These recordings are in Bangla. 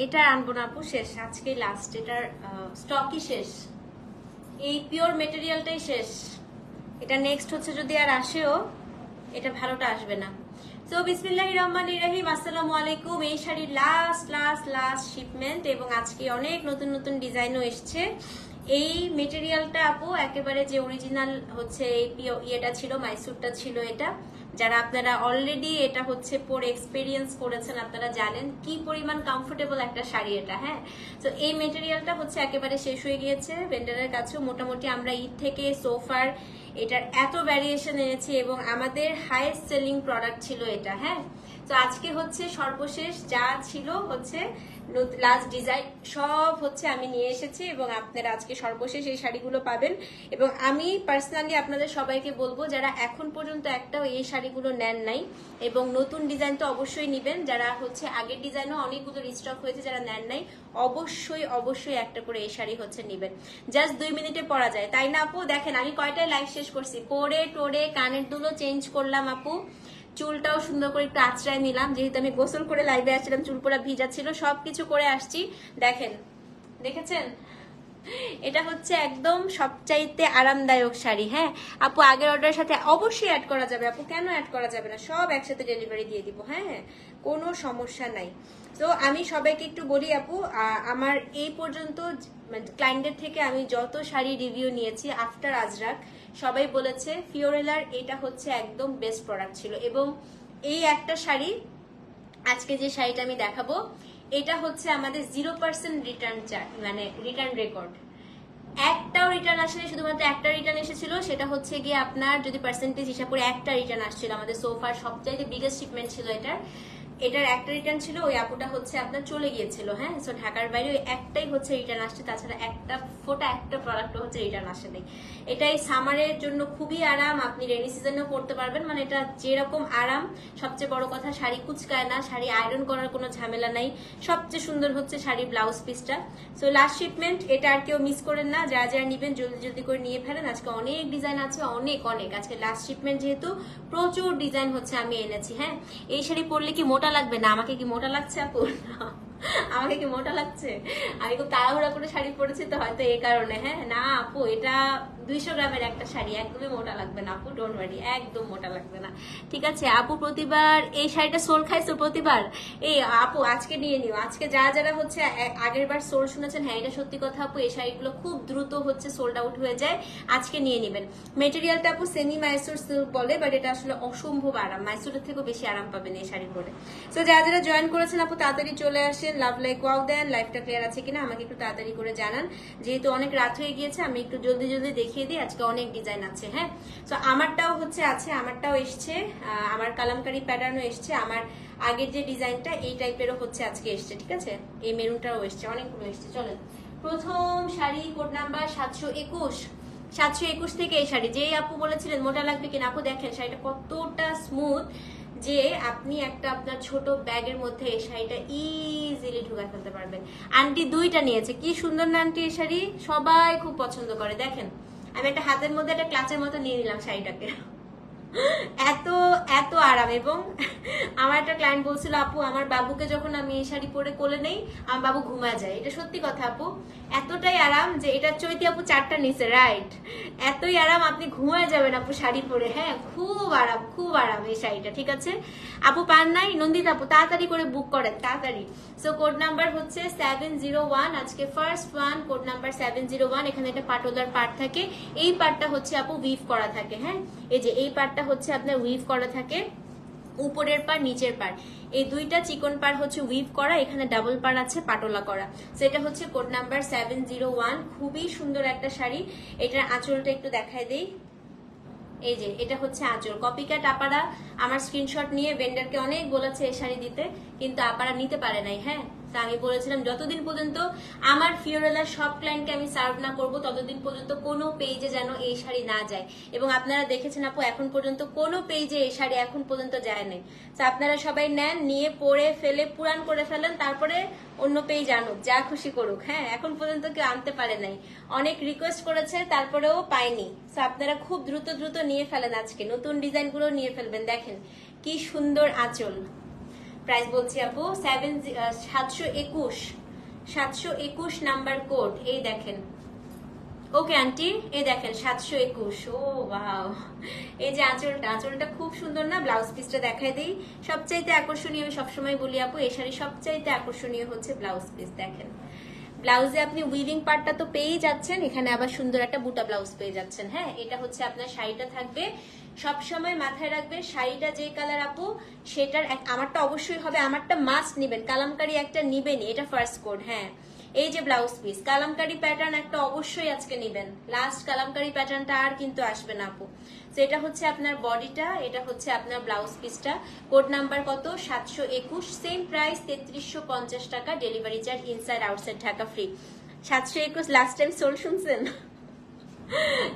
এটা আনবো না আপু, শেষ আজকে লাস্ট, এটার স্টকই শেষ, এই পিওর মেটেরিয়ালটাই শেষ। এটা নেক্সট হচ্ছে যদি আর আসেও এটা ভালোটা আসবে না। তো বিসমিল্লাহির রহমানির রহিম, আসসালামু আলাইকুম। এই শাড়ির লাস্ট লাস্ট লাস্ট শিপমেন্ট এবং আজকে অনেক নতুন নতুন ডিজাইনও এসছে। এই মেটেরিয়ালটা আপু একেবারে যে অরিজিনাল হচ্ছে এই ইয়েটা ছিল, মাইসুরটা ছিল, এটা যারা আপনারা অলরেডি এটা হচ্ছে পরে এক্সপেরিয়েন্স করেছেন আপনারা জানেন কি পরিমাণ কমফোর্টেবল একটা শাড়ি এটা। হ্যাঁ, তো এই মেটেরিয়ালটা হচ্ছে একেবারে শেষ হয়ে গিয়েছে ভেন্ডারের কাছেও। মোটামুটি আমরা ঈদ থেকে সোফার এটার এত ভ্যারিয়েশন এনেছি এবং আমাদের হাইয়েস্ট সেলিং প্রোডাক্ট ছিল এটা। হ্যাঁ, তো আজকে হচ্ছে সর্বশেষ যা ছিল হচ্ছে লাস্ট ডিজাইন সব হচ্ছে আমি নিয়ে এসেছি এবং আপনারা আজকে সর্বশেষ এই শাড়িগুলো পাবেন। এবং আমি পার্সোনালি আপনাদের সবাইকে বলবো যারা এখন পর্যন্ত একটাও এই শাড়িগুলো নেন নাই এবং নতুন ডিজাইন তো অবশ্যই নিবেন, যারা হচ্ছে আগের ডিজাইনও অনেকগুলো রিস্টক হয়েছে যারা নেন নাই অবশ্যই অবশ্যই একটা করে এই শাড়ি হচ্ছে নিবেন। জাস্ট 2 মিনিটে পরা যায়, তাই না আপু? দেখেন আমি কয়টায় লাইভ শেষ করছি, পরে টোরে কানের দুলো চেঞ্জ করলাম আপু, চুলটাও সুন্দর করে একটু আঁচড়ায় নিলাম, যেহেতু আমি গোসল করে লাইভে আসছিলাম, চুল পুরা ভিজা ছিল, সবকিছু করে আসছি। দেখেন, দেখেছেন? এটা হচ্ছে একদম সবচাইতে আরামদায়ক শাড়ি। হ্যাঁ আপু, আগের অর্ডারের সাথে অবশ্যই অ্যাড করা যাবে আপু, কেন অ্যাড করা যাবে না, সব একসাথে ডেলিভারি দিয়ে দিব। হ্যাঁ, কোনো সমস্যা নাই। তো আমি সবাইকে একটু বলি আপু, আমার এই পর্যন্ত ক্লায়েন্টদের থেকে আমি যত শাড়ি রিভিউ নিয়েছি আফটার আজরাক, সবাই বলেছে ফিওরেলার এটা হচ্ছে একদম বেস্ট প্রোডাক্ট ছিল। এবং এই একটা শাড়ি, আজকে যে শাড়িটা আমি দেখাবো, এটা হচ্ছে আমাদের 0% রিটার্ন চার্জ, মানে রিটার্ন রেকর্ড। একটাও রিটার্ন আসেনি, শুধুমাত্র একটা রিটার্ন এসেছিল, সেটা হচ্ছে গিয়ে আপনার যদি পার্সেন্টেজ হিসাব করে একটা রিটার্ন আসছিল। আমাদের সোফার সবচাইতে বিগেস্ট শিপমেন্ট ছিল এটার একটা রিটার্ন ছিল, ওই আপুটা হচ্ছে আপনার চলে গিয়েছিল। হ্যাঁ, সো ঢাকার বাইরে ওই একটাই হচ্ছে রিটার্ন আসছে, তাছাড়া একটা প্রোডাক্ট হচ্ছে রিটার্ন আসেনি। এটা এই সামারের জন্য খুবই আরাম, আপনি রেনি সিজনেও পড়তে পারবেন, মানে এটা যেরকম আরাম, সবচেয়ে বড় কথা শাড়ি কুচকায় না, শাড়ি আয়রন করার কোনো ঝামেলা নাই, সবচেয়ে সুন্দর হচ্ছে শাড়ির ব্লাউজ পিসটা। সো লাস্ট শিপমেন্ট, এটা আর কেউ মিস করেন না, যারা যারা নিবেন জলদি জলদি করে নিয়ে ফেলেন। আজকে অনেক ডিজাইন আছে, অনেক অনেক, আজকে লাস্ট শিপমেন্ট যেহেতু প্রচুর ডিজাইন হচ্ছে আমি এনেছি। হ্যাঁ, এই শাড়ি পরলে কি মোটা লাগবে না? আমাকে কি মোটা লাগছে আপু? আমাকে কি মোটা লাগছে? আমি খুব তাড়াহুড়া করে শাড়ি পরেছি তো হয়তো এই কারণে। হ্যাঁ না আপু, এটা 200 গ্রামের একটা শাড়ি, একদমই মোটা লাগবে না আপু, ডোন্ট ওয়ারি, একদম মোটা লাগবে না। ঠিক আছে আপু, প্রতিবার এই শাড়িটা সোল খাইছো প্রতিবার? এই আপু আজকে নিয়ে নিও, আজকে যারা যারা হচ্ছে আগের বার সোল শুনেছেন, হ্যাঁ এটা সত্যি কথা আপু, এই শাড়িগুলো খুব দ্রুত হচ্ছে সোল্ড আউট হয়ে যায়, আজকে নিয়ে নেবেন। মেটেরিয়ালটা আপু সেমি মাইসুর সিল্ক বলে, বাট এটা আসলে অসম্ভব আরাম, মাইসুরের থেকেও বেশি আরাম পাবেন এই শাড়ি পরে। তো যারা যারা জয়েন করেছেন আপু তাড়াতাড়ি চলে আসেন, লাভ লাইক ওয়াও দেন, লাইভটা ক্লিয়ার আছে কিনা আমাকে একটু তাড়াতাড়ি করে জানান, যেহেতু অনেক রাত হয়ে গিয়েছে, আমি একটু জলদি জলদি দেখিয়ে দিই, আজকে অনেক ডিজাইন আছে। হ্যাঁ, তো আমারটাও হচ্ছে আছে, আমারটাও এসছে, আমার কালামকারী প্যাটার্নও এসছে, আমার আগের যে ডিজাইনটা এই টাইপেরও হচ্ছে আজকে এসছে। ঠিক আছে, এই মেরুনটাও এসছে, অনেকগুলো এসছে। চলেন, প্রথম শাড়ি কোড নাম্বার 721, 721 থেকে এই শাড়ি, যেই আপু বলেছিলেন মোটা লাগবে কিনা, আপু দেখেন শাড়িটা কতটা স্মুথ যে আপনি একটা আপনার ছোট ব্যাগের মধ্যে এই শাড়িটা ইজিলি ঢুকায় ফেলতে পারবেন। আন্টি দুইটা নিয়েছে, কি সুন্দর না আন্টি এই শাড়ি, সবাই খুব পছন্দ করে। দেখেন আমি একটা হাতের মধ্যে একটা ক্লাচের মতো নিয়ে নিলাম শাড়িটাকে, এত এত আরাম। এবং আমার একটা ক্লায়েন্ট বলছিল আপু আমার বাবুকে যখন আমি এই শাড়ি পরে কোলে নেই আমার বাবু ঘুমায় যায়, এটা সত্যি কথা আপু, এতটাই আরাম যে এটা চৈতি আপু 4টা নিচে, রাইট, এতই আরাম আপনি ঘুমায় যাবেন আপু শাড়ি পরে। হ্যাঁ, খুব আরাম, খুব আরাম এই শাড়িটা। ঠিক আছে আপু, পান নাই? নন্দিতা আপু তাড়াতাড়ি করে বুক করেন, তাড়াতাড়ি। সো কোড নাম্বার হচ্ছে 701, আজকে ফার্স্ট ওয়ান, কোড নাম্বার 701। এখানে একটা পাটোলার পার্ট থাকে, এই পার্টটা হচ্ছে আপু উইভ করা থাকে। হ্যাঁ, এই যে এই পার্টটা হচ্ছে আপনার উইভ করা থাকে, উপরের পার নিচের পার, এই দুইটা চিকন পার হচ্ছে উইভ করা, এখানে ডাবল পার আছে পাটোলা করা। সেটা হচ্ছে কোড নাম্বার 701, খুবই সুন্দর একটা শাড়ি। এটার আঁচলটা একটু দেখায় দেই, এই যে এটা হচ্ছে আঁচল। কপিক্যাট আপারা আমার স্ক্রিনশট নিয়ে ভেন্ডারকে অনেক বলেছে এই শাড়ি দিতে, কিন্তু আপারা নিতে পারে নাই। হ্যাঁ, তা আমি বলেছিলাম যতদিন পর্যন্ত আমার ফিওরেলার সব ক্লায়েন্টকে আমি সার্ভ না করবো ততদিন পর্যন্ত কোনো পেজে যেন এই শাড়ি না যায়। এবং আপনারা দেখেছেন আপু এখন পর্যন্ত কোনো পেজে এই শাড়ি এখন পর্যন্ত যায় নাই। তো আপনারা সবাই নেন, নিয়ে পরে ফেলে পুরান করে ফেলেন, তারপরে অন্য পেজ আনুক, যা খুশি করুক। হ্যাঁ, এখন পর্যন্ত কেউ আনতে পারে নাই, অনেক রিকোয়েস্ট করেছে তারপরেও পাইনি। তো আপনারা খুব দ্রুত দ্রুত নিয়ে ফেলেন, আজকে নতুন ডিজাইন গুলো নিয়ে ফেলবেন। দেখেন কি সুন্দর আঁচল, প্রাইস বলছি আপু 721 নাম্বার কোড, এই দেখেন। ওকে আন্টি, এই দেখেন 721। ও ওয়াও, এই যে আঁচলটা খুব সুন্দর না? ব্লাউজ পিসটা দেখাই দেই। সবচাইতে আকর্ষণীয়, আমি সবসময় বলি আপু এই শাড়ি সবচাইতে আকর্ষণীয় হচ্ছে ব্লাউজ পিস। দেখেন ব্লাউজে আপনি উইভিং পার্টটা তো পেয়েই যাচ্ছেন, এখানে আবার সুন্দর একটা বুটা ব্লাউজ পেয়ে যাচ্ছেন। হ্যাঁ, এটা হচ্ছে আপনার শাড়িটা থাকবে। সবসময় মাথায় রাখবেন শাড়িটা যে কালার আপু সেটার আমারটা অবশ্যই হবে, আমারটা মাস্ট নিবেন, কালামকারী একটা নিবেনই, এটা ফার্স্ট কোড। হ্যাঁ, এই যে ব্লাউজ পিস কালামকারী প্যাটার্ন একটা অবশ্যই আজকে নিবেন, লাস্ট কালামকারী প্যাটার্নটা আর কিন্তু আসবে না আপু। তো এটা হচ্ছে আপনার বডিটা, এটা হচ্ছে আপনার ব্লাউজ পিসটা। কোড নাম্বার কত? 721, সেম প্রাইস 3350 টাকা, delivery charge inside outside Dhaka free. 721 last time সোল শুনছেন?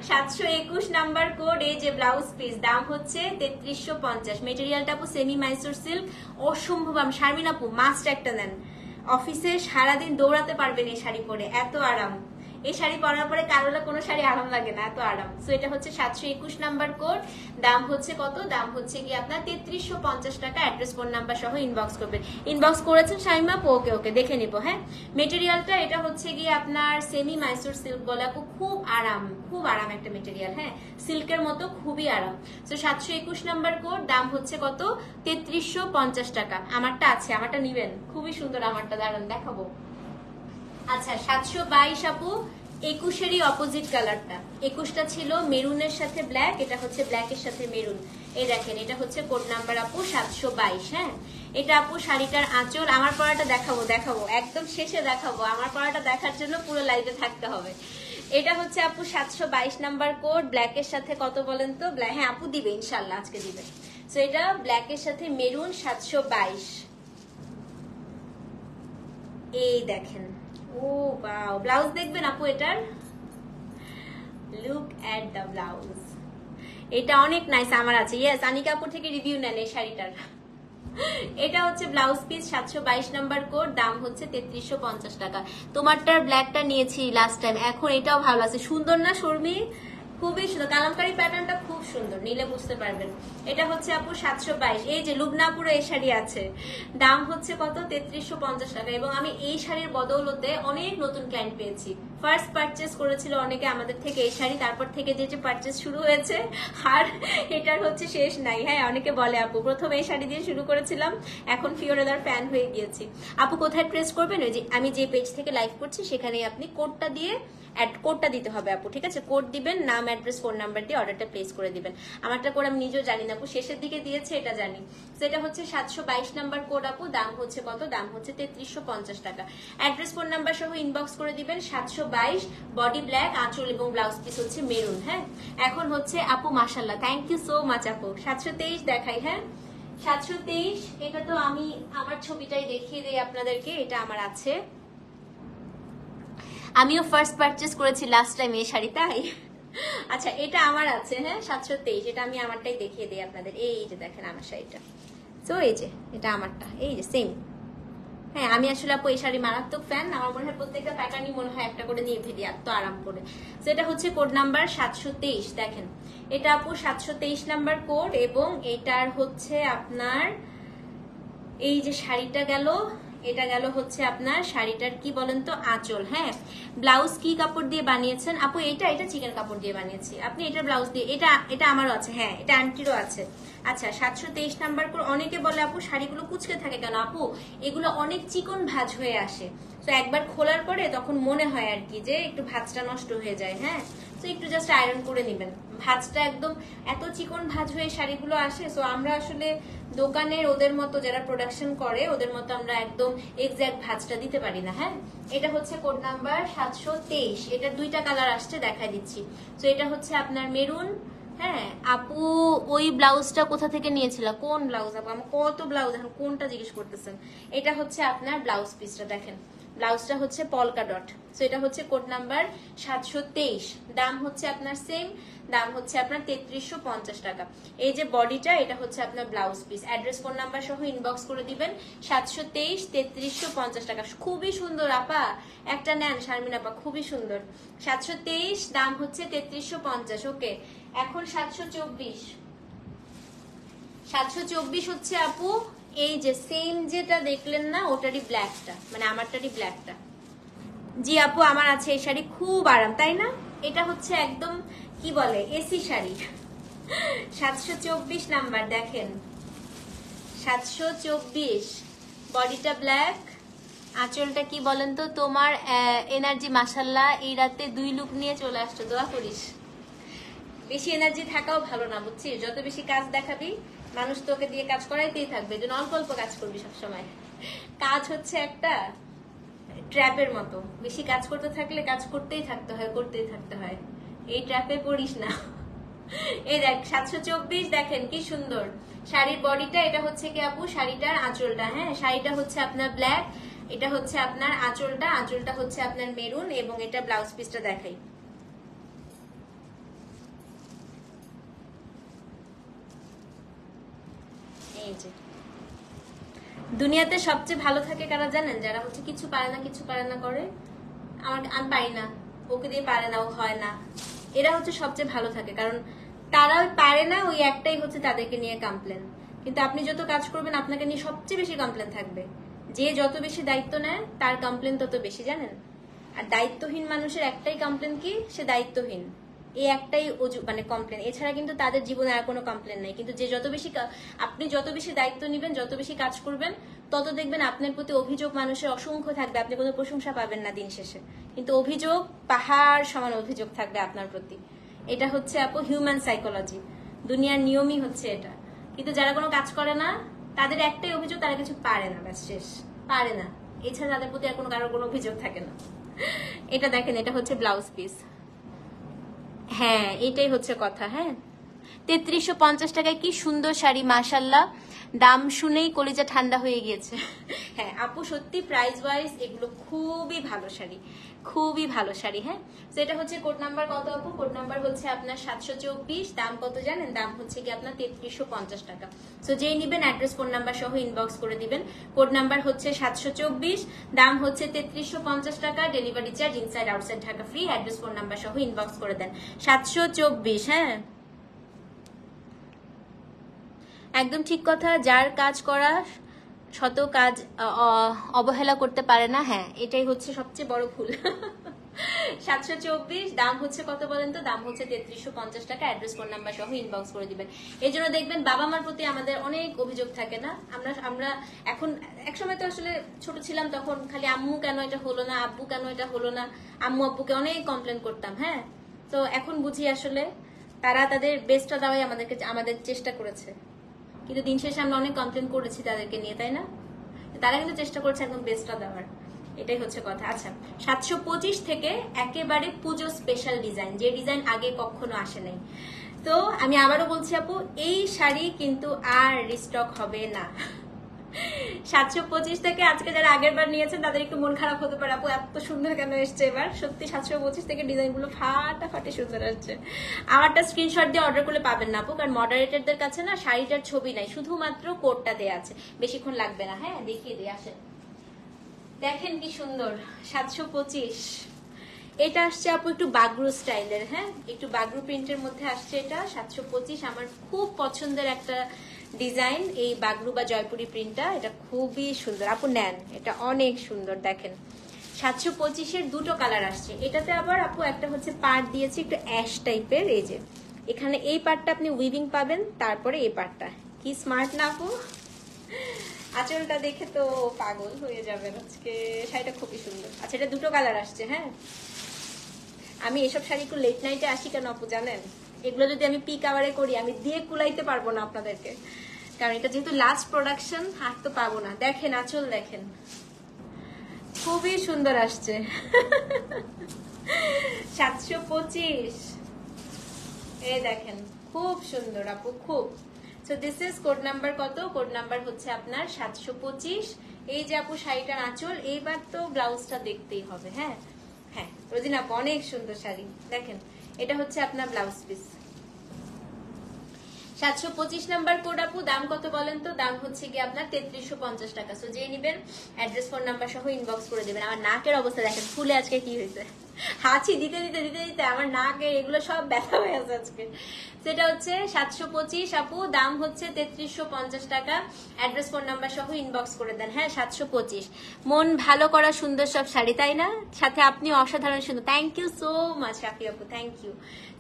721 নাম্বার কোড, এই যে ব্লাউজ পিস, দাম হচ্ছে 3350। মেটেরিয়ালটা আপু সেমি মাইসোর সিল্ক, অসম্ভব। শারমিন আপু মাস্ট একটা নেন, অফিসে সারাদিন দৌড়াতে পারবেন এই শাড়ি পরে, এত আরাম। এই শাড়ি পরার পরে কারোলা কোনো শাড়ি আরাম লাগে না, এত আরাম। সো এটা হচ্ছে 721 নাম্বার কোড, দাম হচ্ছে কত? দাম হচ্ছে কি আপনার 3350 টাকা। অ্যাড্রেস ফোন নাম্বার সহ ইনবক্স করবেন। ইনবক্স করেছেন শাইমা আপু? ওকে ওকে, দেখে নিব। হ্যাঁ, মেটেরিয়ালটা এটা হচ্ছে গিয়ে আপনার সেমি মাইসোর সিল্ক বলে আপু, খুব আরাম, খুব আরাম একটা মেটেরিয়াল। হ্যাঁ, সিল্কের মতো খুবই আরাম। সো 721 নাম্বার কোড, দাম হচ্ছে কত? 3350 টাকা। আমারটা আছে, আমারটা নিবেন, খুবই সুন্দর আমারটা, দাঁড়ান দেখাবো। আচ্ছা 722 আপু, 21-এরই অপোজিট কালারটা। 21টা ছিল মেরুনের সাথে ব্ল্যাক, এটা হচ্ছে ব্ল্যাকের সাথে মেরুন। এই দেখেন, এটা হচ্ছে কোড নাম্বার আপু 722। হ্যাঁ, এটা আপু শাড়িটার আঁচল। আমার পরাটা দেখাবো একদম শেষে দেখাবো, আমার পরাটা দেখার জন্য পুরো লাইভে থাকতে হবে। এটা হচ্ছে আপু 722 নাম্বার কোড, ব্ল্যাকের সাথে কত বলেন তো? হ্যাঁ আপু দিবে ইনশাল্লাহ, আজকে দিবে। তো এটা ব্ল্যাকের সাথে মেরুন 722। এই দেখেন, ও বাও, ব্লাউজ দেখবেন আপু এটার, লুক এট দ্য ব্লাউজ, এটা অনেক নাইস। আমার আছে, ইয়েস, আনিকা আপুর থেকে রিভিউ নেন এই শাড়িটার। এটা হচ্ছে ব্লাউজ পিস, 722 নাম্বার কোড, দাম হচ্ছে 3350 টাকা। তোমারটার ব্ল্যাকটা নিয়েছি লাস্ট টাইম, এখন এটাও ভালো আছে। সুন্দর না শর্মি? খুবই সুন্দর, কালামকারী প্যাটার্নটা খুব সুন্দর, নিলে বুঝতে পারবেন। এটা হচ্ছে আপু 722। এই যে লুবনাপুরে এই শাড়ি আছে, দাম হচ্ছে কত? 3350 টাকা। এবং আমি এই শাড়ির বদৌলতে অনেক নতুন ক্লায়েন্ট পেয়েছি। ফার্স্ট পারচেস করেছিল অনেকে আমাদের থেকে এই শাড়ি, তারপর থেকে যে পারচেস শুরু হয়েছে, আর এটার হচ্ছে শেষ নাই। হ্যাঁ, অনেকে বলে আপু প্রথম এই শাড়ি দিয়ে শুরু করেছিলাম, এখন ফিওরেদার ফ্যান হয়ে গিয়েছি। আপু কোথায় ট্রেস করবেন? ওই যে আমি যে পেজ থেকে লাইভ করছি সেখানে আপনি কোডটা দিয়ে কোডটা দিতে হবে আপু, ঠিক আছে? কোড দিবেন, নাম, অ্যাড্রেস, ফোন নাম্বার দিয়ে অর্ডারটা প্লেস করে দিবেন। আমারটা কোড আমি নিজেও জানি না আপু, শেষের দিকে দিয়েছে এটা জানি। সেটা হচ্ছে 722 নাম্বার কোড আপু, দাম হচ্ছে কত? দাম হচ্ছে 3350 টাকা। অ্যাড্রেস, ফোন নাম্বার সহ ইনবক্স করে দিবেন। 722, বডি ব্ল্যাক, আঁচল এবং ব্লাউজ পিস হচ্ছে মেরুন। হ্যাঁ, এখন হচ্ছে আপু মাশাআল্লাহ, থ্যাংক ইউ সো মাচ আপু। 723 দেখাই। হ্যাঁ, 723, এটা তো আমি আমার ছবিটাই দেখিয়ে দিই আপনাদেরকে, এটা আমার আছে। আমিও ফার্স্ট পারচেস করেছি লাস্ট টাইম এই শাড়ি, তাই। আচ্ছা, এটা আমার আছে। হ্যাঁ, 723, এটা আমি আমারটাই দেখিয়ে দিই আপনাদের। এই যে দেখেন আমার শাড়িটা, তো এই যে এটা আমারটা, এই যে সেম। হ্যাঁ, আমি আসলে আপু এই শাড়ি মারাত্মক ফ্যান, আমার মনে হয় প্রত্যেকটা প্যাটার্নই মনে হয় একটা করে নিয়ে ফেলি, এত আরাম করে। তো এটা হচ্ছে কোড নাম্বার 723, দেখেন এটা আপু 723 নাম্বার কোড। এবং এটার হচ্ছে আপনার এই যে শাড়িটা গেল, এটা গেল হচ্ছে আপনার শাড়িটার কি বলেন তো? আঁচল। হ্যাঁ, ব্লাউজ কি কাপড় দিয়ে বানিয়েছেন আপু? এটা চিকেন কাপড় দিয়ে বানিয়েছি। আপনি এটার ব্লাউজ দিয়ে, এটা আমারও আছে। হ্যাঁ, এটা আন্টিরও আছে। আচ্ছা, 723 নাম্বার করে। অনেকে বলে আপু শাড়িগুলো কুচকে থাকে কেন? আপু এগুলো অনেক চিকন ভাঁজ হয়ে আসে, তো একবার খোলার পরে তখন মনে হয় আর কি যে একটু ভাঁজটা নষ্ট হয়ে যায়। হ্যাঁ, তো একটু জাস্ট আয়রন করে নেবেন। ভাঁজটা একদম এত চিকন ভাঁজ হয়ে শাড়িগুলো আসে, সো আমরা আসলে দোকানের ওদের মতো যারা প্রোডাকশন করে ওদের মতো আমরা একদম এক্সাক্ট ভাঁজটা দিতে পারি না। হ্যাঁ, এটা হচ্ছে কোড নাম্বার 723। এটা দুইটা কালার আসছে, দেখাই দিচ্ছি। তো এটা হচ্ছে আপনার মেরুন। হ্যাঁ আপু, ওই ব্লাউজটা কোথা থেকে নিয়েছিল? কোন ব্লাউজ আপু? আমার কত ব্লাউজ, এখন কোনটা জিজ্ঞেস করতেছেন? এটা হচ্ছে আপনার ব্লাউজ পিসটা, দেখেন ব্লাউজটা হচ্ছে পলকা ডট। সো এটা হচ্ছে কোড নাম্বার 723, দাম হচ্ছে আপনার সেম, দাম হচ্ছে আপনার 3350 টাকা। এই যে বডিটা, এটা হচ্ছে আপনার blouse piece. Address, phone number সহ ইনবক্স করে দিবেন। 723, 3350 টাকা। খুবই সুন্দর আপা, একটা নেন শারমিন আপা, খুবই সুন্দর। 723, দাম হচ্ছে 3350। ওকে, এখন 724 হচ্ছে আপু এই যে সেম যেটা দেখলেন না, ওটারই ব্ল্যাকটা, মানে আমারটারই ব্ল্যাকটা। জি আপু আমার আছে এই শাড়ি, খুব আরাম তাই না? এটা হচ্ছে একদম কি বলে এসি শাড়ি। 724 নাম্বার দেখেন, 724, বডিটা ব্ল্যাক, আঁচলটা কি বলেন তো? তোমার এনার্জি মাশাল্লাহ, এই রাতে 2 লুক নিয়ে চলে আসছো, দোয়া করিস। বেশি এনার্জি থাকাও ভালো না বুঝছিস, যত বেশি কাজ দেখাবি মানুষ তোকে দিয়ে কাজ করাইতেই থাকবে, যেন অল্প অল্প কাজ করবি সবসময়। কাজ হচ্ছে একটা ট্র্যাপের মতো, বেশি কাজ করতে থাকলে কাজ করতেই থাকতে হয়, করতেই থাকতে হয়, এই ট্র্যাপে পড়িস না। এই দেখ 724, দেখেন কি সুন্দর শাড়ির বডিটা। এটা হচ্ছে কি আপু শাড়িটার আঁচলটা, হ্যাঁ শাড়িটা হচ্ছে আপনার ব্ল্যাক, এটা হচ্ছে আপনার আঁচলটা, আঁচলটা হচ্ছে আপনার মেরুন, এবং এটা ব্লাউজ পিসটা দেখাই। এই যে দুনিয়াতে সবচেয়ে ভালো থাকে কারা জানেন? যারা হচ্ছে কিছু পারে না, কিছু পারে না করে, আমি পারি না, ওকে দিয়ে পারে না, ও হয় না, এরা হচ্ছে সবচেয়ে ভালো থাকে, কারণ তারা পারে না, ওই একটাই হচ্ছে তাদেরকে নিয়ে কমপ্লেন। কিন্তু আপনি যত কাজ করবেন আপনাকে নিয়ে সবচেয়ে বেশি কমপ্লেন থাকবে। যে যত বেশি দায়িত্ব নেয় তার কমপ্লেন তত বেশি, জানেন? আর দায়িত্বহীন মানুষের একটাই কমপ্লেন, কি সে দায়িত্বহীন, এই একটাই মানে কমপ্লেন, এছাড়া কিন্তু তাদের জীবনে আর কোনো কমপ্লেন নাই। কিন্তু যে যত বেশি আপনি যত বেশি দায়িত্ব নেবেন, যত বেশি কাজ করবেন, তত দেখবেন আপনার প্রতি অভিযোগ মানুষের অসংখ্য থাকবে, আপনি কোনো প্রশংসা পাবেন না দিন শেষে, কিন্তু অভিযোগ পাহাড় সমান অভিযোগ থাকবে আপনার প্রতি। এটা হচ্ছে আপু হিউম্যান সাইকোলজি, দুনিয়ার নিয়মই হচ্ছে এটা। কিন্তু যারা কোনো কাজ করে না তাদের একটাই অভিযোগ, তারা কিছু পারে না, ব্যাস শেষ, পারে না, এছাড়া তাদের প্রতি আর কোনো কারোর কোনো অভিযোগ থাকে না। এটা দেখেন, এটা হচ্ছে ব্লাউজ পিস, হ্যাঁ এটাই হচ্ছে কথা। হ্যাঁ 3350 টাকায় কি সুন্দর শাড়ি, মাশাল্লাহ, দাম শুনেই কলিজা ঠান্ডা হয়ে গিয়েছে। হ্যাঁ আপু সত্যি প্রাইস ওয়াইজ এগুলো খুবই ভালো শাড়ি, খুবই ভালো শাড়ি। হ্যাঁ তো এটা হচ্ছে কোড নাম্বার কত আপু? কোড নাম্বার হচ্ছে আপনার 724, দাম কত জানেন? দাম হচ্ছে কি আপনার 3350 টাকা। সো যেই নিবেন অ্যাড্রেস ফোন নাম্বার সহ ইনবক্স করে দিবেন। কোড নাম্বার হচ্ছে 724, দাম হচ্ছে 3350 টাকা, delivery charge inside outside Dhaka free, address phone number সহ ইনবক্স করে দেন। 724, হ্যাঁ একদম ঠিক কথা, যার কাজ করা শত কাজ অবহেলা করতে পারে না, হ্যাঁ এটাই হচ্ছে সবচেয়ে বড় ভুল। 724, দাম হচ্ছে কত বলেন তো? দাম হচ্ছে 3350 টাকা, অ্যাড্রেস ফোন নাম্বার সহ ইনবক্স করে দিবেন। এই জন্য দেখবেন বাবা মার প্রতি আমাদের অনেক অভিযোগ থাকে না, আমরা এখন একসময় তো আসলে ছোট ছিলাম, তখন খালি আম্মু কেন এটা হলো না, আব্বু কেন এটা হলো না, আম্মু আব্বুকে অনেক কমপ্লেন করতাম। হ্যাঁ তো এখন বুঝি আসলে তারা তাদের বেস্টটা দেওয়াই আমাদের চেষ্টা করেছে, কিন্তু দিন শেষে আমরা অনেক কমপ্লেন করেছি তাদেরকে নিয়ে, তাই না? তারা কিন্তু চেষ্টা করছে একদম বেস্টটা দেওয়ার, এটাই হচ্ছে কথা। আচ্ছা 725 থেকে একেবারে পুজো স্পেশাল ডিজাইন, যে ডিজাইন আগে কখনো আসে নাই। তো আমি আবারও বলছি আপু, এই শাড়ি কিন্তু আর রিস্টক হবে না। 725 থেকে আজকে যারা আগের বার নিয়েছেন তাদের একটু মন খারাপ হতে পারে, আপু এত সুন্দর কেন এসছে এবার। সত্যি 725 থেকে ডিজাইন গুলো ফাটাফাটি সুন্দর আসছে। আমারটা স্ক্রিনশট দিয়ে অর্ডার করলে পাবেন না আপু, কারণ মডারেটরদের কাছে না শাড়িটার ছবি নাই, শুধুমাত্র কোডটা দেয়া আছে, বেশিক্ষণ লাগবে না। হ্যাঁ দেখিয়ে দিয়ে আসেন, দেখেন কি সুন্দর 725। এটা আসছে আপু একটু বাগরু স্টাইলের, হ্যাঁ একটু বাগরু প্রিন্টের মধ্যে আসছে এটা। 725 আমার খুব পছন্দের একটা ডিজাইন, এই বাগরু বা জয়পুরি প্রিন্টটা, এটা খুবই সুন্দর আপু, নেন এটা অনেক সুন্দর। দেখেন 725-এর দুটো কালার আসছে, এটাতে আবার আপু একটা হচ্ছে পার্ট দিয়েছি একটু অ্যাশ টাইপের, এই যে এখানে এই পার্টটা আপনি উইভিং পাবেন, তারপরে এই পার্টটা, কি স্মার্ট না আপু? আঁচলটা দেখে তো পাগল হয়ে যাবেন আজকে, শাড়িটা খুবই সুন্দর। আচ্ছা এটা দুটো কালার আসছে। হ্যাঁ আমি এসব শাড়ি একটু লেট নাইটে আসি কেন আপু জানেন? এগুলো যদি আমি পিক আওয়ারে করি আমি দিয়ে কুলাইতে পারবো না আপনাদেরকে, কারণ এটা যেহেতু লাস্ট প্রোডাকশন, আর তো পাবো না। দেখেন আঁচল দেখেন, খুবই সুন্দর আসছে। 725, এই দেখেন খুব সুন্দর আপু, খুব। So this is code number কত? কোড নাম্বার হচ্ছে আপনার 725। এই যে আপু শাড়িটার আঁচল, এইবার তো ব্লাউজটা দেখতেই হবে। হ্যাঁ হ্যাঁ রোজিনা আপু অনেক সুন্দর শাড়ি, দেখেন এটা হচ্ছে আপনার ব্লাউজ পিস। 725 নাম্বার কোড আপু, দাম কত বলেন তো? দাম হচ্ছে কি আপনার 3350 টাকা। সো যে নিবেন অ্যাড্রেস ফোন নাম্বার সহ ইনবক্স করে দেবেন। আমার নাকের অবস্থা দেখেন, ফুলে আজকে কি হয়েছে, হাঁচি দিতে দিতে দিতে দিতে আমার নাকে এগুলো সব ব্যথা হয়ে আছে আজকে। সেটা হচ্ছে 725 আপু, দাম হচ্ছে 3350 টাকা। অ্যাড্রেস ফোন নাম্বার সহ ইনবক্স করে দেন। হ্যাঁ 725। মন ভালো করা সুন্দর সব শাড়ি, তাই না? সাথে আপনি অসাধারণ সুন্দর। Thank you so much Rafi আপু, থ্যাংক ইউ।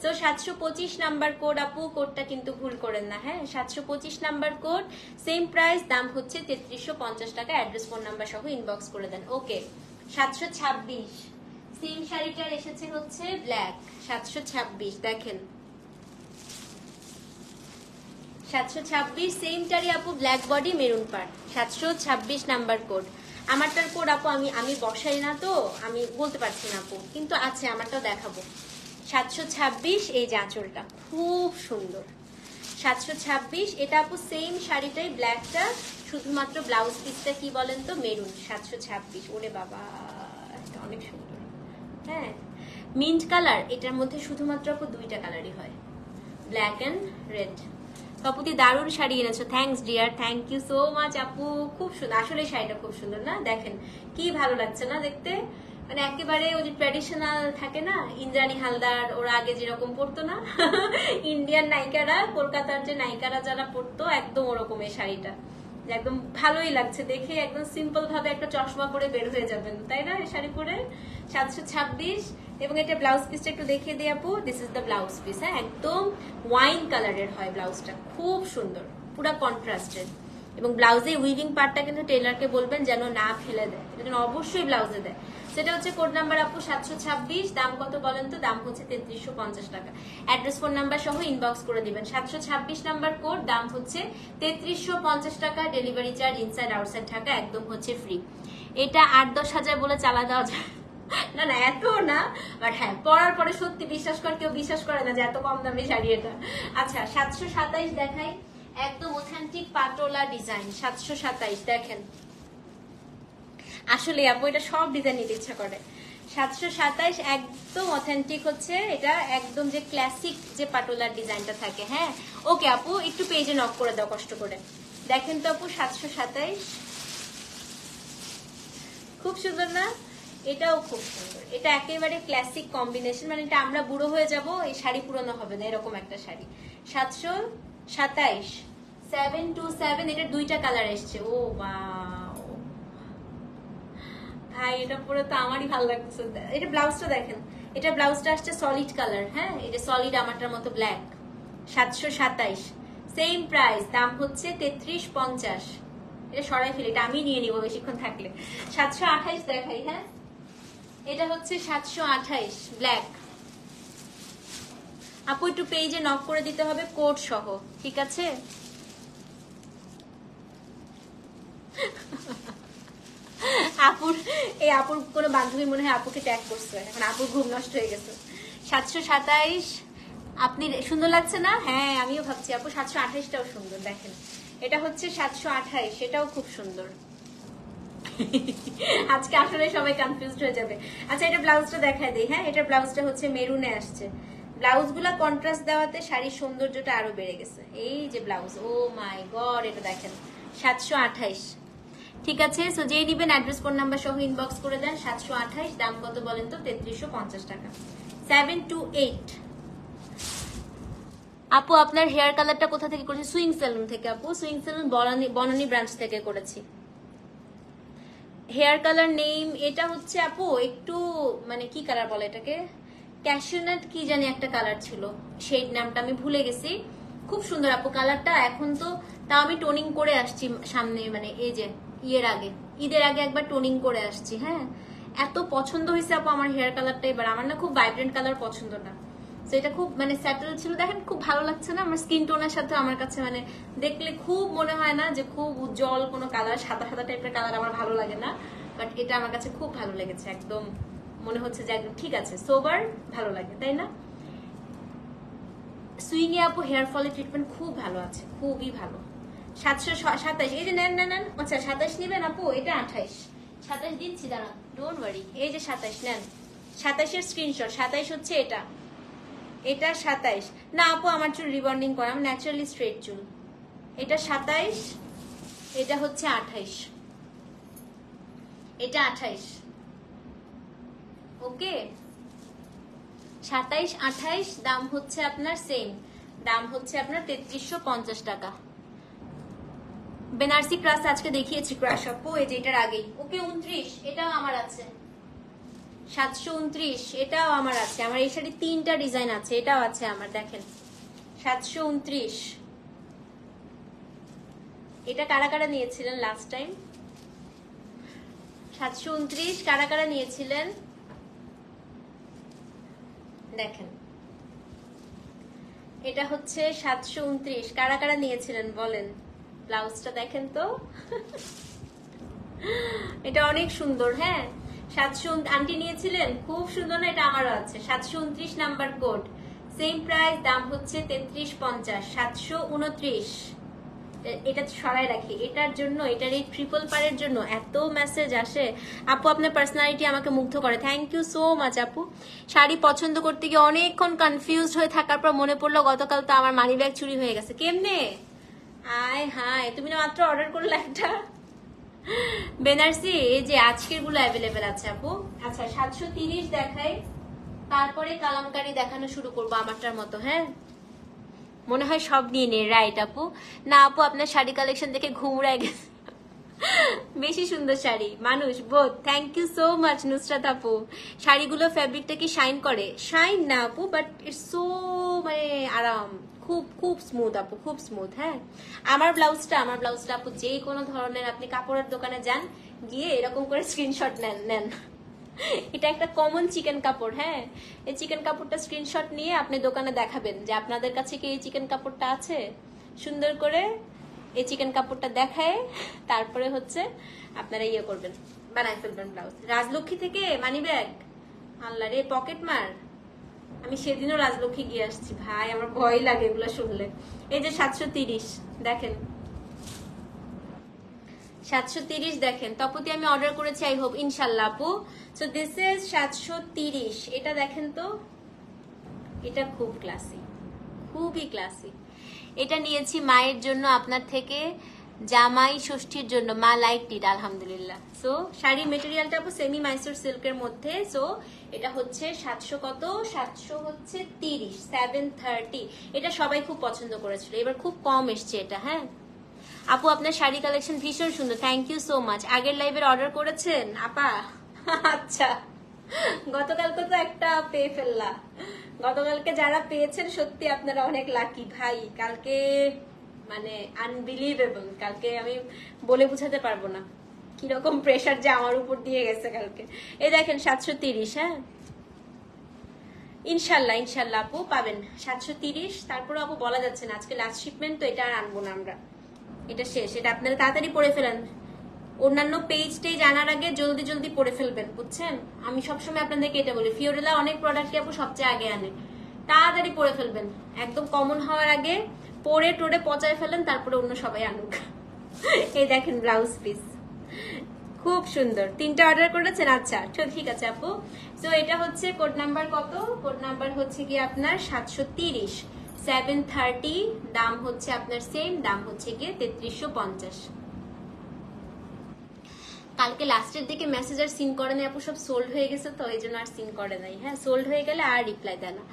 তো 725 নাম্বার কোড আপু, কোডটা কিন্তু ভুল করেন না। হ্যাঁ 725 নাম্বার কোড, সেম প্রাইস, দাম হচ্ছে 3350 টাকা। অ্যাড্রেস ফোন নাম্বার সহ ইনবক্স করে দেন। ওকে 726 সেম শাড়িটার এসেছে হচ্ছে ব্ল্যাক। 726 দেখেন, 726 সেমটারই আপু, black body maroon part. 726 number code. আমারটার কোড আপু আমি বসাই না তো আমি বলতে পারছি না আপু, কিন্তু আছে, আমারটাও দেখাবো। 726 এই যে আঁচলটা খুব সুন্দর। 726 এটা আপু সেম শাড়িটাই, ব্ল্যাকটা, শুধুমাত্র ব্লাউজ পিসটা কি বলেন তো মেরুন। 726, ওরে বাবা এটা অনেক সুন্দর। হ্যাঁ মিন্ট কালার, এটার মধ্যে শুধুমাত্র আপু দুইটা কালারই হয়, ব্ল্যাক এন্ড রেড। কপুতি দারুণ শাড়ি এনেছো, thanks dear, thank you so much আপু, খুব সুন্দর। আসলে শাড়িটা খুব সুন্দর না? দেখেন কি ভালো লাগছে না দেখতে, মানে একেবারে ওই যে ট্র্যাডিশনাল থাকে না, ইন্দ্রাণী হালদার ওরা আগে যেরকম পরতো না ইন্ডিয়ান নায়িকারা, কলকাতার যে নায়িকারা যারা পরতো, একদম ওরকম এই শাড়িটা। একদম ভালোই লাগছে দেখে, একদম সিম্পল ভাবে একটা চশমা পরে বের হয়ে যাবেন, তাই না এই শাড়ি পরে। 726, এবং এটা ব্লাউজ পিসটা একটু দেখিয়ে দিই আপু। This is the blouse piece. হ্যাঁ একদম ওয়াইন কালারের হয় ব্লাউজটা, খুব সুন্দর, পুরা কন্ট্রাস্টেড। এবং ব্লাউজে উইভিং পার্টটা কিন্তু টেলারকে বলবেন যেন না ফেলে দেয়, এটা যেন অবশ্যই ব্লাউজে দেয়। সেটা হচ্ছে কোড নাম্বার আপু 726, দাম কত বলেন তো? দাম হচ্ছে 3350 টাকা। অ্যাড্রেস ফোন নাম্বার সহ ইনবক্স করে দিবেন। 726 নাম্বার কোড, দাম হচ্ছে 3350 টাকা। Delivery charge inside outside Dhaka একদম হচ্ছে ফ্রি। এটা 8-10 হাজার বলে চালা দেওয়া যায় না, না এত না, বাট হ্যাঁ পরার পরে সত্যি বিশ্বাস কর, কেউ বিশ্বাস করে না যে এত কম দামে শাড়ি এটা। আচ্ছা 727 দেখাই, একদম অথেন্টিক পাটোলা ডিজাইন। 727 দেখেন, আসলে আপু এটা সব ডিজাইন নিতে ইচ্ছা করে। 727 একদম অথেন্টিক হচ্ছে এটা, একদম যে ক্লাসিক যে পাটোলার ডিজাইনটা থাকে। হ্যাঁ ওকে আপু একটু পেজে নক করে দাও কষ্ট করে। দেখেন তো আপু 727 খুব সুন্দর না? এটাও খুব সুন্দর, এটা একেবারে ক্লাসিক কম্বিনেশন, মানে এটা আমরা বুড়ো হয়ে যাব এই শাড়ি পুরনো হবে না, এরকম একটা শাড়ি। 727 727, এটার দুইটা কালার এসছে। ও ওয়াও ভাই, এটা পরে তো আমারই ভালো লাগছে। এটা ব্লাউজটা দেখেন, এটা ব্লাউজটা আসছে সলিড কালার। হ্যাঁ এটা সলিড আমারটার মতো ব্ল্যাক। 727 সেম প্রাইস, দাম হচ্ছে 3350। এটা সরাই ফেলে, এটা আমি নিয়ে নিবো বেশিক্ষণ থাকলে। 728 দেখাই। হ্যাঁ এটা হচ্ছে 728 ব্ল্যাক। আপু একটু পেজে নক করে দিতে হবে কোড সহ, ঠিক আছে? আপুর এই আপুর কোনো বান্ধবী মনে হয় আপুকে ট্যাগ করছে, এখন আপুর ঘুম নষ্ট হয়ে গেছে। 727 আপনি সুন্দর লাগছে না? হ্যাঁ আমিও ভাবছি আপু 728টাও সুন্দর। দেখেন এটা হচ্ছে 728, এটাও খুব সুন্দর। আজকে আসলে সবাই কনফিউজড হয়ে যাবে। আচ্ছা এটা ব্লাউজটা দেখায় দেই। হ্যাঁ এটা ব্লাউজটা হচ্ছে মেরুনে আসছে। ব্লাউজগুলা কন্ট্রাস্ট দেওয়াতে শাড়ির সৌন্দর্যটা আরো বেড়ে গেছে। এই যে ব্লাউজ, ও মাই গড, এটা দেখেন 728। ঠিক আছে, সো যেই নিবেন অ্যাড্রেস ফোন নাম্বার সহ ইনবক্স করে দেন। 728, দাম কত বলেন তো? 3350 টাকা। 728 আপু আপনার হেয়ার কালারটা কোথা থেকে করেছি? সুইং সেলুন থেকে আপু, সুইং সেলুন বনানী ব্রাঞ্চ থেকে করেছি। হেয়ার কালার নেম এটা হচ্ছে আপু একটু মানে কি কালার বলে এটাকে, ক্যাশনাট কি জানি একটা কালার ছিল, সেই নামটা আমি ভুলে গেছি। খুব সুন্দর আপু কালারটা। এখন তো তাও আমি টোনিং করে আসছি সামনে, মানে এই যে ঈদের আগে একবার টোনিং করে আসছি। হ্যাঁ এত পছন্দ হয়েছে আপু আমার হেয়ার কালারটা এবার। আমার না খুব ভাইব্রেন্ট কালার পছন্দ না, তো এটা খুব মানে স্যাটেল ছিল। দেখেন খুব ভালো লাগছে না? আমার স্কিন টোনের সাথে আমার কাছে মানে দেখলে খুব মনে হয় না যে খুব উজ্জ্বল কোনো কালার, সাদা সাদা টাইপের কালার আমার ভালো লাগে না, বাট এটা আমার কাছে খুব ভালো লেগেছে। একদম মনে হচ্ছে যে একদম ঠিক আছে, সোবার ভালো লাগে, তাই না? সুইং এ আপু হেয়ার ফলের ট্রিটমেন্ট খুব ভালো আছে, খুবই ভালো। 727 এই যে নেন নেন নেন। আচ্ছা 27 নেবেন আপু, এটা 28। 27 দিচ্ছি, দাঁড়ান, ডোন্ট ওয়ারি। এই যে 27 নেন, 27 এর স্ক্রিনশট। 27 হচ্ছে এটা, এটা 27 না আপু, আমার চুল রিবন্ডিং করা, আমার ন্যাচারালি স্ট্রেট চুল। এটা 27, এটা হচ্ছে 28, এটা 28। ওকে 27, 28 দাম হচ্ছে আপনার সেম, দাম হচ্ছে আপনার 3350 টাকা। বেনারসি ক্রাশ আজকে দেখিয়েছি, ক্রাশ আপু এই যে এটার আগেই। ওকে 29, এটাও আমার আছে। 729, এটাও আমার আছে। আমার এই শাড়ি 3টা ডিজাইন আছে, এটাও আছে আমার, দেখেন 729। এটা কারা কারা নিয়েছিলেন লাস্ট টাইম? 729 কারা কারা নিয়েছিলেন দেখেন, এটা হচ্ছে 729 কারা কারা নিয়েছিলেন বলেন। ব্লাউজটা দেখেন তো এটা অনেক সুন্দর। হ্যাঁ 700 আন্টি নিয়েছিলেন, খুব সুন্দর না? এটা আমারও আছে। 729 নাম্বার কোড, সেম প্রাইস, দাম হচ্ছে 3350। 729। এটা সরাই রাখি এটার জন্য, এটার এই ট্রিপল পারের জন্য এত মেসেজ আসে। আপু আপনার পার্সোনালিটি আমাকে মুগ্ধ করে, থ্যাংক ইউ সো মাচ আপু। শাড়ি পছন্দ করতে গিয়ে অনেকক্ষণ কনফিউজড হয়ে থাকার পর মনে পড়লো গতকাল তো আমার মানি ব্যাগ চুরি হয়ে গেছে। কেমনে? আয় হায়, তুমি না মাত্র অর্ডার করলে একটা বেনারসি। এই যে আজকের গুলো অ্যাভেলেবেল আছে আপু। আচ্ছা 730 দেখাই, তারপরে কালামকারী দেখানো শুরু করবো আমারটার মতো। হ্যাঁ মনে হয় সব নিয়ে নে, রাইট আপু? না আপু আপনার শাড়ি কালেকশন দেখে ঘুম উড়ে গেছে, বেশি সুন্দর শাড়ি মানুষ বোধ। Thank you so much Nusrat আপু। শাড়িগুলো ফ্যাব্রিকটা কি শাইন করে? শাইন না আপু, বাট ইটস সো মানে আরাম, খুব খুব স্মুথ আপু, খুব স্মুথ। হ্যাঁ আমার ব্লাউজটা আপু যে কোনো ধরনের আপনি কাপড়ের দোকানে যান, গিয়ে এরকম করে স্ক্রিনশট নেন। এটা একটা কমন চিকেন কাপড়। হ্যাঁ এই চিকেন কাপড়টা স্ক্রিনশট নিয়ে আপনি দোকানে দেখাবেন যে আপনাদের কাছে কি এই চিকেন কাপড়টা আছে। সুন্দর করে এই চিকেন কাপড়টা দেখায় তারপরে হচ্ছে আপনারা ইয়ে করবেন, বানাই ফেলবেন ব্লাউজ। রাজলক্ষ্মী থেকে মানি ব্যাগ, আল্লাহ রে পকেট মার। আমি সেদিনও রাজলক্ষ্মী গিয়ে আসছি ভাই, আমার ভয় লাগে এগুলো শুনলে। এই যে 730 দেখেন, 730 দেখেন। তপতি আমি অর্ডার করেছি, আই হোপ ইনশাল্লাহ আপু। So this is 730। এটা দেখেন তো, এটা খুব ক্লাসি, খুবই ক্লাসি। এটা নিয়েছি মায়ের জন্য আপনার থেকে, জামাই ষষ্ঠীর জন্য। মা লাইক ইট আলহামদুলিল্লাহ। সো শাড়ির মেটেরিয়ালটা আপু সেমি মাইসোর সিল্কের মধ্যে। সো এটা হচ্ছে 700 কত, 700 হচ্ছে 30, 730। এটা সবাই খুব পছন্দ করেছিল, এবার খুব কম এসছে এটা। হ্যাঁ আপু আপনার শাড়ি কালেকশন ভীষণ সুন্দর, থ্যাংক ইউ সো মাচ। আগের লাইভের অর্ডার করেছেন আপা? আচ্ছা গতকালকে তো একটা পেয়ে ফেললা। গতকালকে যারা পেয়েছেন সত্যি আপনারা অনেক লাকি ভাই। কালকে মানে আনবিলিভেবল, কালকে আমি বলে বুঝাতে পারবো না কিরকম প্রেশার যে আমার উপর দিয়ে গেছে কালকে। এই দেখেন 730। হ্যাঁ ইনশাল্লাহ ইনশাল্লাহ আপু পাবেন 730। তারপরে আপু বলা যাচ্ছে না, আজকে লাস্ট শিপমেন্ট তো, এটা আর আনবো না আমরা, এটা শেষ। এটা আপনারা তাড়াতাড়ি পড়ে ফেলেন, অন্যান্য পেজ টেজ আনার আগে জলদি জলদি পড়ে ফেলবেন, বুঝছেন? আমি সবসময় আপনাদেরকে এটা বলি, ফিওরেলা অনেক প্রোডাক্টই আপু সবচেয়ে আগে আনে, তাড়াতাড়ি পড়ে ফেলবেন, একদম কমন হওয়ার আগে পরে টোরে পচায় ফেলেন, তারপরে অন্য সবাই আনুক। এই দেখেন ব্লাউজ পিস খুব সুন্দর। 3টা অর্ডার করেছেন? আচ্ছা ঠিক আছে আপু। তো এটা হচ্ছে কোড নাম্বার কত? কোড নাম্বার হচ্ছে কি আপনার 730, 730। দাম হচ্ছে আপনার সেম, দাম হচ্ছে গিয়ে 3350। কালকে লাস্টের দিকে মেসেজ আর সিন করে নাই আপু, সব সোল্ড হয়ে গেছে তো এই জন্য আর সিন করে নাই। হ্যাঁ সোল্ড হয়ে গেলে আর রিপ্লাই দেয় না।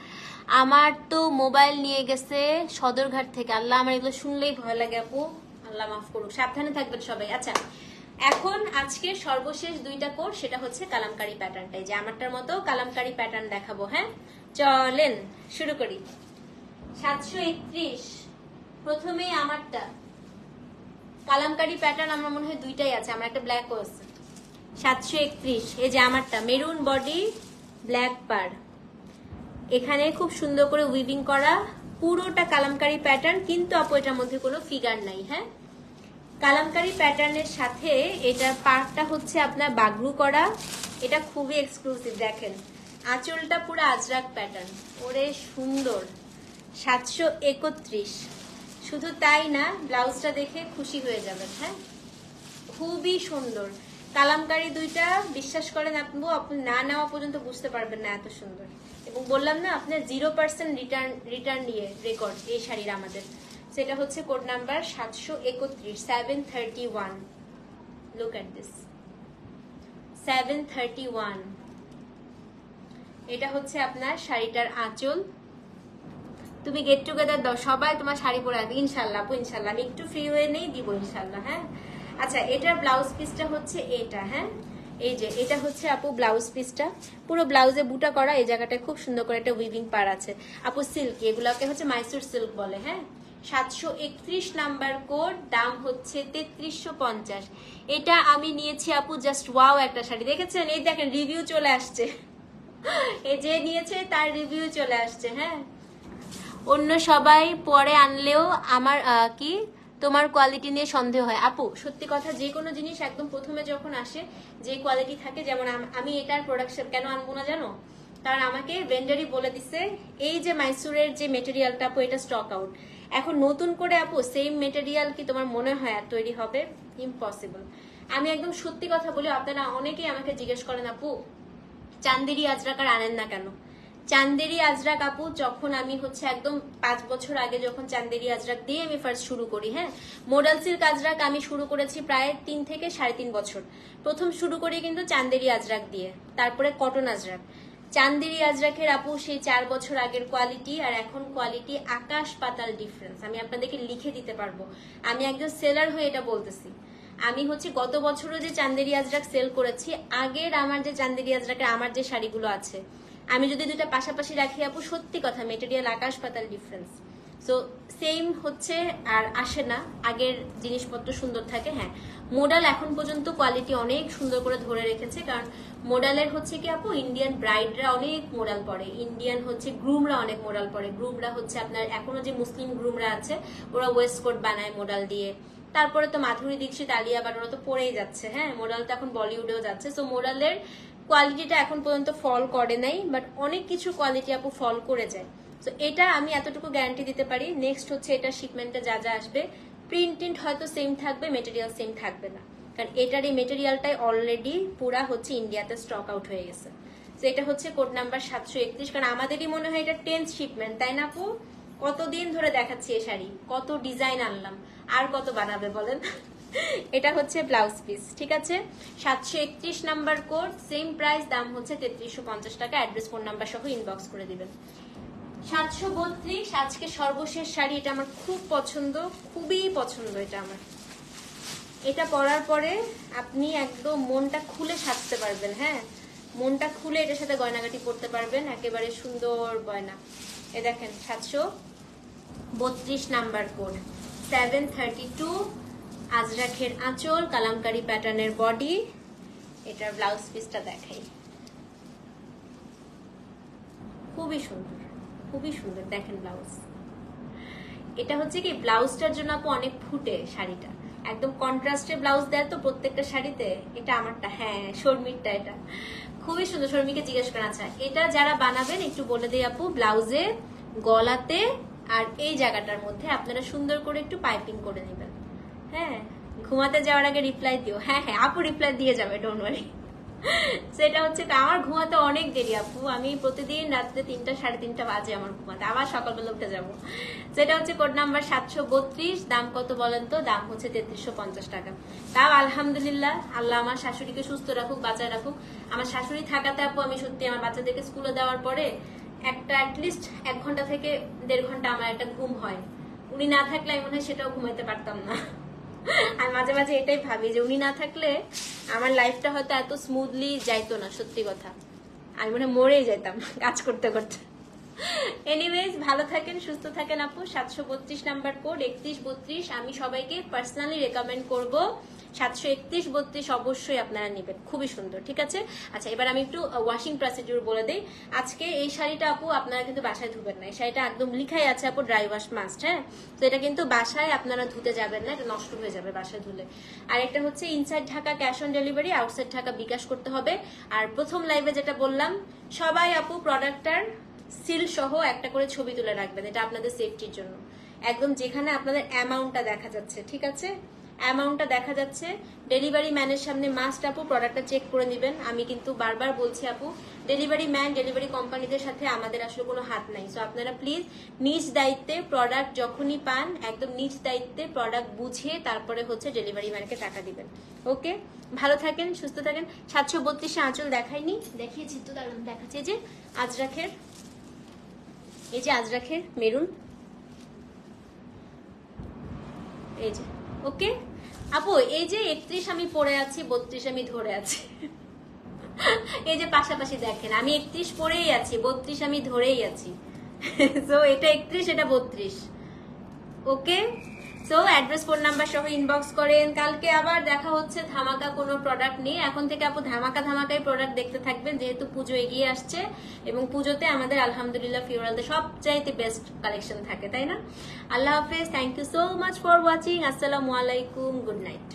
আমার তো মোবাইল নিয়ে গেছে সদরঘাট থেকে। আল্লাহ আমার এগুলো শুনলেই ভয় লাগে আপু, আল্লাহ মাফ করুক। সাবধানে থাকবেন সবাই। আচ্ছা এখন আজকে সর্বশেষ 2টা কোড, সেটা হচ্ছে কালামকারী প্যাটার্নটাই, যে আমারটার মতো কালামকারী প্যাটার্ন দেখাবো। হ্যাঁ চলেন শুরু করি। 731 প্রথমেই আমারটা কালামকারী প্যাটার্ন, আমার মনে হয় 2টাই আছে, আমার একটা ব্ল্যাকও আছে। 731 এই যে আমারটা, মেরুন বডি ব্ল্যাক পার, এখানে খুব সুন্দর করে উইভিং করা, পুরোটা কালামকারী প্যাটার্ন, কিন্তু আপু এটার মধ্যে কোনো ফিগার নাই। হ্যাঁ কালামকারী প্যাটার্নের সাথে এটার পার্টটা হচ্ছে আপনার বাগরু করা, এটা খুবই এক্সক্লুসিভ। দেখেন আঁচলটা পুরো আজরাক প্যাটার্ন, ওরে সুন্দর। 731। শুধু তাই না, ব্লাউজটা দেখে খুশি হয়ে যাবেন। হ্যাঁ খুবই সুন্দর কালামকারী 2টা, বিশ্বাস করেন আপনি না নেওয়া পর্যন্ত বুঝতে পারবেন না এত সুন্দর। এবং বললাম না আপনার 0% রিটার্ন নিয়ে রেকর্ড এই শাড়ির আমাদের। সেটা হচ্ছে code number 731, 731। Look at this 731। এটা হচ্ছে আপনার শাড়িটার আঁচল। তুমি গেট টুগেদার দাও, সবাই তোমার শাড়ি পরে আসবে ইনশাল্লাহ আপু, ইনশাল্লাহ আমি একটু ফ্রি হয়ে নেই দিব ইনশাল্লাহ। হ্যাঁ আচ্ছা, এটার ব্লাউজ পিসটা হচ্ছে এটা। হ্যাঁ এই যে এটা হচ্ছে আপু ব্লাউজ পিসটা, পুরো ব্লাউজে বুটা করা, এই জায়গাটায় খুব সুন্দর করে একটা উইভিং পার আছে আপু, সিল্ক, এগুলোকে হচ্ছে মাইসুর সিল্ক বলে। হ্যাঁ 731 নাম্বার কোড, দাম হচ্ছে 3350। এটা আমি নিয়েছি আপু, জাস্ট ওয়াও একটা শাড়ি, দেখেছেন? এই দেখেন রিভিউ চলে আসছে, এই যে নিয়েছে তার রিভিউ চলে আসছে। হ্যাঁ অন্য সবাই পরে আনলেও আমার কি তোমার কোয়ালিটি নিয়ে সন্দেহ হয় আপু। সত্যি কথা, যে কোনো জিনিস একদম প্রথমে যখন আসে যে কোয়ালিটি থাকে, যেমন আমি এটার প্রোডাকশন কেন আনবো না জানো, কারণ আমাকে ভেন্ডারই বলে দিছে এই যে মাইসুরের যে মেটেরিয়ালটা আপু এটা স্টক আউট। এখন নতুন করে আপু সেম মেটেরিয়াল কি তোমার মনে হয় আর তৈরি হবে? ইম্পসিবল। আমি একদম সত্যি কথা বলি, আপনারা অনেকেই আমাকে জিজ্ঞেস করেন আপু চান্দেরি আজরাক আর আনেন না কেন। চান্দেরি আজরাক আপু যখন আমি হচ্ছে একদম 5 বছর আগে যখন চান্দেরি আজরাক দিয়ে আমি ফার্স্ট শুরু করি, হ্যাঁ মডাল সিল্ক আজরাক আমি শুরু করেছি প্রায় 3 থেকে 3.5 বছর। প্রথম শুরু করি কিন্তু চান্দেরি আজরাক দিয়ে, তারপরে কটন আজরাক। চান্দেরি আজরাকের আপু সেই 4 বছর আগের কোয়ালিটি আর এখন কোয়ালিটি আকাশ পাতাল ডিফারেন্স, আমি আপনাদেরকে লিখে দিতে পারবো। আমি একজন সেলার হয়ে এটা বলতেছি। আমি হচ্ছে গত বছরও যে চান্দেরি আজরাক সেল করেছি, আগের আমার যে চান্দেরি আজরাকের আমার যে শাড়িগুলো আছে, আমি যদি দুটো পাশাপাশি রাখি আপু, সত্যি কথা মেটেরিয়াল আকাশ পাতাল ডিফারেন্স। সো সেম হচ্ছে আর আসে না, আগের জিনিসপত্র সুন্দর থাকে। হ্যাঁ মোডাল এখন পর্যন্ত কোয়ালিটি অনেক সুন্দর করে ধরে রেখেছে, কারণ মোডালের হচ্ছে কি আপু ইন্ডিয়ান ব্রাইডরা অনেক মোডাল পরে, ইন্ডিয়ান হচ্ছে গ্রুমরা অনেক মোডাল পরে। গ্রুমরা হচ্ছে আপনার এখনো যে মুসলিম গ্রুমরা আছে ওরা ওয়েস্ট কোট বানায় মোডাল দিয়ে। তারপরে তো মাধুরী দীক্ষিত, আলিয়া ভাট ওরা তো পরেই যাচ্ছে। হ্যাঁ মোডাল তো এখন বলিউডেও যাচ্ছে। সো মোডালের কোয়ালিটিটা এখন পর্যন্ত ফল করে নাই, বাট অনেক কিছু কোয়ালিটি আপু ফল করে যায়। তো এটা আমি এতটুকু গ্যারান্টি দিতে পারি। নেক্সট হচ্ছে এটা শিপমেন্টে যা যা আসবে প্রিন্ট হয়তো সেম থাকবে, মেটেরিয়াল সেম থাকবে না, কারণ এটার এই মেটেরিয়ালটাই অলরেডি পুরা হচ্ছে ইন্ডিয়াতে স্টক আউট হয়ে গেছে। তো এটা হচ্ছে কোড নাম্বার 731, কারণ আমাদেরই মনে হয় এটা 10th শিপমেন্ট, তাই না আপু? কতদিন ধরে দেখাচ্ছি এই শাড়ি, কত ডিজাইন আনলাম, আর কত বানাবে বলেন। এটা হচ্ছে ব্লাউজ পিস, ঠিক আছে? 731 নাম্বার কোড, সেম প্রাইস, দাম হচ্ছে 3350 টাকা। অ্যাড্রেস ফোন নাম্বার সহ ইনবক্স করে দিবেন। 732 আজকে সর্বশেষ শাড়ি, এটা আমার খুব পছন্দ, খুবই পছন্দ এটা আমার। এটা পরার পরে আপনি একদম মনটা খুলে সাজতে পারবেন। হ্যাঁ মনটা খুলে এটার সাথে গয়নাগাটি পরতে পারবেন, একেবারে সুন্দর গয়না। এ দেখেন 732 নাম্বার কোড, 732 আজরাখের আঁচল, কালামকারী প্যাটার্নের বডি। এটার ব্লাউজ পিসটা দেখাই, খুবই সুন্দর, খুবই সুন্দর। দেখেন ব্লাউজ, এটা হচ্ছে কি ব্লাউজটার জন্য আপু অনেক ফুটে শাড়িটা, একদম কন্ট্রাস্টে ব্লাউজ দেয় তো প্রত্যেকটা শাড়িতে। এটা আমারটা, হ্যাঁ শর্মিরটা, এটা খুবই সুন্দর। শর্মিকে জিজ্ঞেস করা। আচ্ছা এটা যারা বানাবেন একটু বলে দিই আপু, ব্লাউজে গলাতে আর এই জায়গাটার মধ্যে আপনারা সুন্দর করে একটু পাইপিং করে নেবেন। হ্যাঁ ঘুমাতে যাওয়ার আগে রিপ্লাই দিও। হ্যাঁ হ্যাঁ আপু রিপ্লাই দিয়ে যাবে, ডোন্ট ওয়ারি। সেটা হচ্ছে আমার ঘুমাতে অনেক দেরি আপু, আমি প্রতিদিন রাত্রে 3টা 3:30 বাজে আমার ঘুমাতে, আবার সকালবেলা উঠে যাবো। সেটা হচ্ছে কোড নাম্বার 732, দাম কত বলেন তো? দাম হচ্ছে 3350 টাকা। তাও আলহামদুলিল্লাহ, আল্লাহ আমার শাশুড়িকে সুস্থ রাখুক, বাঁচায় রাখুক। আমার শাশুড়ি থাকাতে আপু আমি সত্যি আমার বাচ্চাদেরকে স্কুলে দেওয়ার পরে একটা অ্যাটলিস্ট 1 ঘন্টা থেকে 1.5 ঘন্টা আমার একটা ঘুম হয়। উনি না থাকলে আমি মনে হয় সেটাও ঘুমাইতে পারতাম না। আর মাঝে মাঝে এটাই ভাবি যে উনি না থাকলে আমার লাইফটা হয়তো এত স্মুথলি যাইতো না। সত্যি কথা, আমি মনে হয় মরেই যেতাম কাজ করতে করতে। এনিওয়েজ ভালো থাকেন, সুস্থ থাকেন আপু। 732 নাম্বার কোড, 3132। আমি সবাইকে পার্সোনালি রেকমেন্ড করব 731-32 অবশ্যই আপনারা নেবেন, খুবই সুন্দর, ঠিক আছে? আচ্ছা এবার আমি একটু ওয়াশিং প্রসিডিউর বলে দিই। আজকে এই শাড়িটা আপু আপনারা কিন্তু বাসায় ধুবেন না, এই শাড়িটা একদম লিখাই আছে আপু ড্রাই ওয়াশ মাস্ট। হ্যাঁ তো এটা কিন্তু বাসায় আপনারা ধুতে যাবেন না, এটা নষ্ট হয়ে যাবে বাসায় ধুলে। আর একটা হচ্ছে inside Dhaka cash on delivery, outside Dhaka bKash করতে হবে। আর প্রথম লাইভে যেটা বললাম, সবাই আপু প্রোডাক্টটার সিল সহ একটা করে ছবি তুলে রাখবেন, এটা আপনাদের সেফটির জন্য, একদম যেখানে আপনাদের অ্যামাউন্টটা দেখা যাচ্ছে, ঠিক আছে? অ্যামাউন্টটা দেখা যাচ্ছে। ডেলিভারি ম্যানের সামনে মাস্ট আপু প্রোডাক্টটা চেক করে নেবেন। আমি কিন্তু বারবার বলছি আপু, ডেলিভারি ম্যান, ডেলিভারি কোম্পানিদের সাথে আমাদের আসলে কোনো হাত নাই। সো আপনারা প্লিজ নিজ দায়িত্বে প্রোডাক্ট যখনই পান একদম নিজ দায়িত্বে প্রোডাক্ট বুঝে তারপরে হচ্ছে ডেলিভারি ম্যানকে টাকা দিবেন। ওকে, ভালো থাকেন, সুস্থ থাকেন। 732 আঁচল দেখাইনি, দেখিয়েছি তো, দারুন দেখাচ্ছি। যে আজরাখের, এই যে আজরাখের মেরুন, এই যে। ওকে আপু, এই যে 31 আমি পরে আছি, 32 আমি ধরে আছি। এই যে পাশাপাশি দেখেন, আমি 31 পরেই আছি, 32 আমি ধরেই আছি। সো এটা 31, এটা 32। ওকে, সো অ্যাড্রেস ফোন নাম্বার সহ ইনবক্স করেন। কালকে আবার দেখা হচ্ছে ধামাকা কোনো প্রোডাক্ট নিয়ে। এখন থেকে আপু ধামাকাই প্রোডাক্ট দেখতে থাকবেন, যেহেতু পুজো এগিয়ে আসছে এবং পুজোতে আমাদের আলহামদুলিল্লাহ ফিওরালতে সবচাইতে বেস্ট কালেকশন থাকে, তাই না? আল্লাহ হাফেজ, thank you so much for watching. আসসালামু আলাইকুম, গুড নাইট।